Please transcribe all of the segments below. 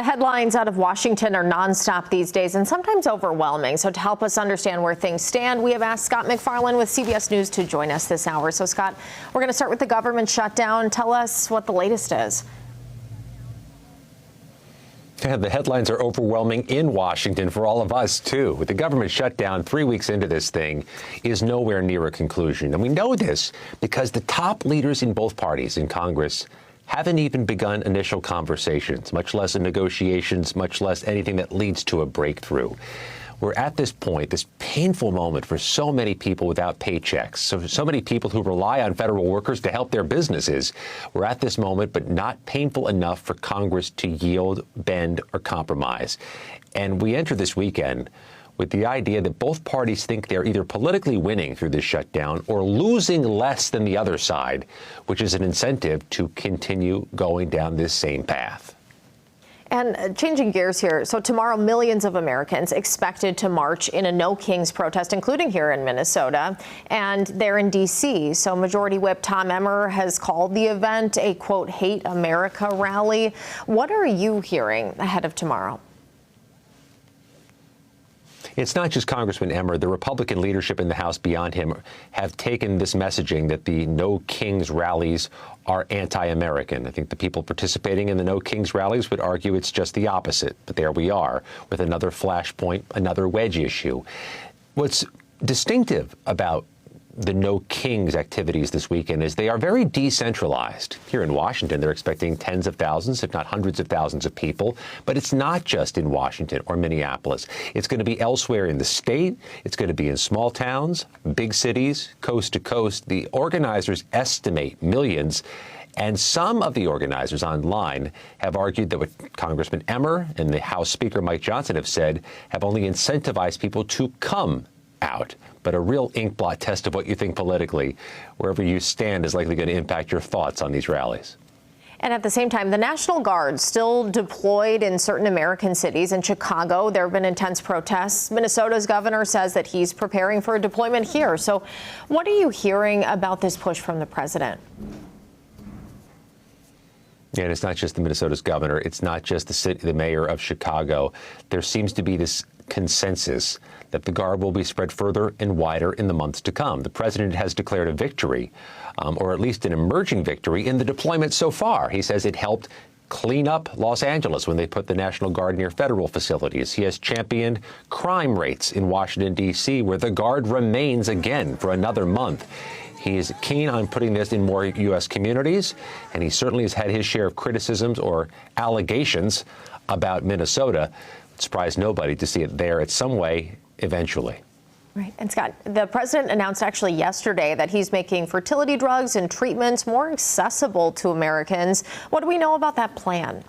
The headlines out of Washington are nonstop these days and sometimes overwhelming. So to help us understand where things stand, we have asked Scott MacFarlane with CBS News to join us this hour. So, Scott, we're going to start with the government shutdown. Tell us what the latest is. Yeah, the headlines are overwhelming in Washington for all of us, too. With the government shutdown 3 weeks into this thing is nowhere near a conclusion. And we know this because the top leaders in both parties in Congress haven't even begun initial conversations, much less negotiations, much less anything that leads to a breakthrough. We're at this point, this painful moment for so many people without paychecks, so many people who rely on federal workers to help their businesses. We're at this moment, but not painful enough for Congress to yield, bend, or compromise. And we enter this weekend with the idea that both parties think they're either politically winning through this shutdown or losing less than the other side, which is an incentive to continue going down this same path. And changing gears here, so tomorrow millions of Americans expected to march in a No Kings protest, including here in Minnesota, and they're in D.C. So Majority Whip Tom Emmer has called the event a, quote, hate America rally. What are you hearing ahead of tomorrow? It's not just Congressman Emmer. The Republican leadership in the House beyond him have taken this messaging that the No Kings rallies are anti-American. I think the people participating in the No Kings rallies would argue it's just the opposite. But there we are with another flashpoint, another wedge issue. What's distinctive about the No Kings activities this weekend is they are very decentralized. Here in Washington, they're expecting tens of thousands, if not hundreds of thousands of people. But it's not just in Washington or Minneapolis. It's going to be elsewhere in the state. It's going to be in small towns, big cities, coast to coast. The organizers estimate millions. And some of the organizers online have argued that what Congressman Emmer and the House Speaker Mike Johnson have said have only incentivized people to come out. But a real inkblot test of what you think politically, wherever you stand, is likely going to impact your thoughts on these rallies. And at the same time, the National Guard still deployed in certain American cities. In Chicago, there have been intense protests. Minnesota's governor says that he's preparing for a deployment here. So what are you hearing about this push from the president? Yeah, and it's not just the Minnesota's governor. It's not just the mayor of Chicago. There seems to be this consensus that the Guard will be spread further and wider in the months to come. The president has declared a victory, or at least an emerging victory, in the deployment so far. He says it helped clean up Los Angeles when they put the National Guard near federal facilities. He has championed crime rates in Washington, D.C., where the Guard remains again for another month. He is keen on putting this in more U.S. communities, and he certainly has had his share of criticisms or allegations about Minnesota. It surprised nobody to see it there in some way eventually. Right. And Scott, the president announced actually yesterday that he's making fertility drugs and treatments more accessible to Americans. What do we know about that plan?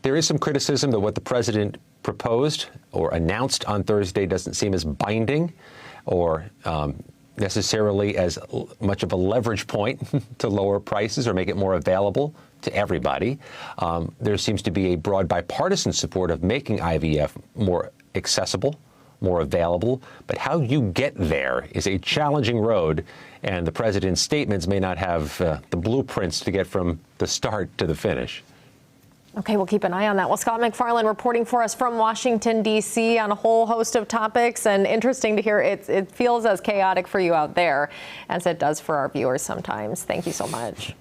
There is some criticism that what the president proposed or announced on Thursday doesn't seem as binding or necessarily as much of a leverage point to lower prices or make it more available to everybody. There seems to be a broad bipartisan support of making IVF more accessible, more available. But how you get there is a challenging road, and the president's statements may not have the blueprints to get from the start to the finish. Okay, we'll keep an eye on that. Well, Scott MacFarlane reporting for us from Washington, D.C. on a whole host of topics, and interesting to hear it feels as chaotic for you out there as it does for our viewers sometimes. Thank you so much.